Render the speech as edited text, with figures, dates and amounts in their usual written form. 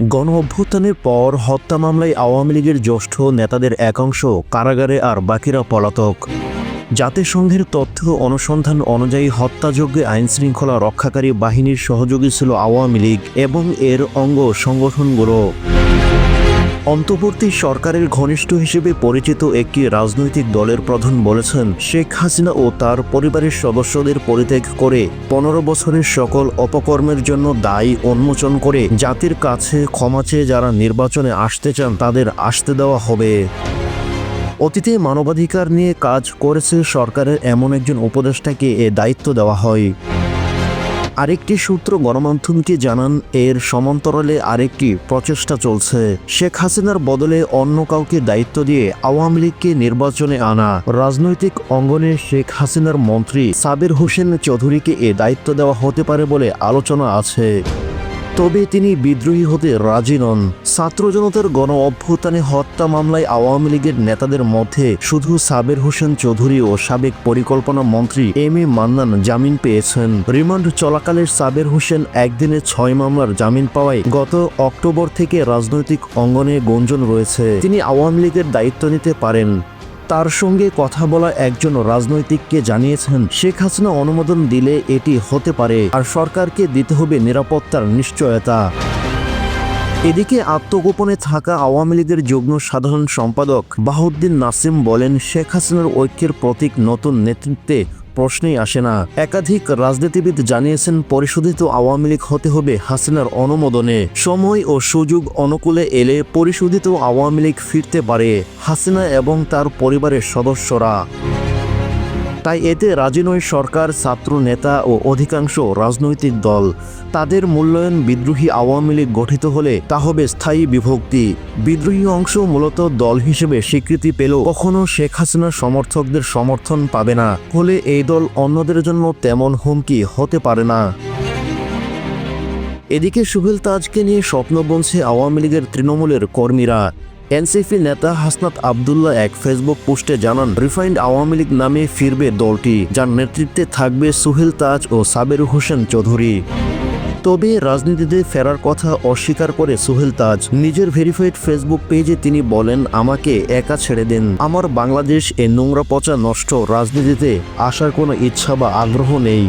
গণ অভ্যুত্থানের পর হত্যা মামলায় আওয়ামী লীগের জ্যেষ্ঠ নেতাদের একাংশ কারাগারে আর বাকিরা পলাতক। জাতিসংঘের তথ্য অনুসন্ধান অনুযায়ী হত্যাযজ্ঞে আইনশৃঙ্খলা রক্ষাকারী বাহিনীর সহযোগী ছিল আওয়ামী লীগ এবং এর অঙ্গ সংগঠনগুলো। অন্তর্বর্তী সরকারের ঘনিষ্ঠ হিসেবে পরিচিত একটি রাজনৈতিক দলের প্রধান বলেছেন, শেখ হাসিনা ও তার পরিবারের সদস্যদের পরিত্যাগ করে 15 বছরের সকল অপকর্মের জন্য দায় উন্মোচন করে জাতির কাছে ক্ষমা চেয়ে যারা নির্বাচনে আসতে চান তাদের আসতে দেওয়া হবে। অতীতে মানবাধিকার নিয়ে কাজ করেছে সরকারের এমন একজন উপদেষ্টাকে এ দায়িত্ব দেওয়া হয়। আরেকটি সূত্র গণমাধ্যমকে জানান, এর সমান্তরালে আরেকটি প্রচেষ্টা চলছে। শেখ হাসিনার বদলে অন্য কাউকে দায়িত্ব দিয়ে আওয়ামী লীগকে নির্বাচনে আনা। রাজনৈতিক অঙ্গনে শেখ হাসিনার মন্ত্রী সাবের হোসেন চৌধুরীকে এ দায়িত্ব দেওয়া হতে পারে বলে আলোচনা আছে। তবে তিনি বিদ্রোহী হতে রাজি নন। ছাত্র জনতার গণ অভ্যুত্থানে হত্যা মামলায় আওয়ামী লীগের নেতাদের মধ্যে শুধু সাবের হোসেন চৌধুরী ও সাবেক পরিকল্পনা মন্ত্রী এম এ মান্নান জামিন পেয়েছেন। রিমান্ড চলাকালে সাবের হোসেন একদিনে 6 মামলার জামিন পাওয়ায় গত অক্টোবর থেকে রাজনৈতিক অঙ্গনে গুঞ্জন রয়েছে তিনি আওয়ামী লীগের দায়িত্ব নিতে পারেন। তার সঙ্গে কথা বলা একজন রাজনৈতিককে জানিয়েছেন, শেখ হাসিনা অনুমোদন দিলে এটি হতে পারে, আর সরকারকে দিতে হবে নিরাপত্তার নিশ্চয়তা। এদিকে আত্মগোপনে থাকা আওয়ামী লীগের যুগ্ম সাধারণ সম্পাদক বাহাউদ্দিন নাসিম বলেন, শেখ হাসিনার ঐক্যের প্রতীক নতুন নেতৃত্বে প্রশ্নেই আসে না। একাধিক রাজনীতিবিদ জানিয়েছেন, পরিশোধিত আওয়ামী লীগ হতে হবে হাসিনার অনুমোদনে। সময় ও সুযোগ অনুকূলে এলে পরিশোধিত আওয়ামী লীগ ফিরতে পারে হাসিনা এবং তার পরিবারের সদস্যরা। তাই এতে রাজি নয় সরকার, ছাত্র নেতা ও অধিকাংশ রাজনৈতিক দল। তাদের মূল্যায়ন, বিদ্রোহী আওয়ামী লীগ গঠিত হলে তা হবে স্থায়ী বিভক্তি। বিদ্রোহী অংশ মূলত দল হিসেবে স্বীকৃতি পেলেও কখনো শেখ হাসিনার সমর্থকদের সমর্থন পাবে না, ফলে এই দল অন্যদের জন্য তেমন হুমকি হতে পারে না। এদিকে সুহেল তাজকে নিয়ে স্বপ্ন বুনছে আওয়ামী লীগের তৃণমূলের কর্মীরা। এনসিপি নেতা হাসনাত আবদুল্লাহ এক ফেসবুক পোস্টে জানান, রিফাইন্ড আওয়ামী লীগ নামে ফিরবে দলটি, যার নেতৃত্বে থাকবে সুহেল তাজ ও সাবের হোসেন চৌধুরী। তবে রাজনীতিতে ফেরার কথা অস্বীকার করে সুহেল তাজ নিজের ভেরিফাইড ফেসবুক পেজে তিনি বলেন, আমাকে একা ছেড়ে দিন, আমার বাংলাদেশ এ নোংরা পচা নষ্ট রাজনীতিতে আসার কোনো ইচ্ছা বা আগ্রহ নেই।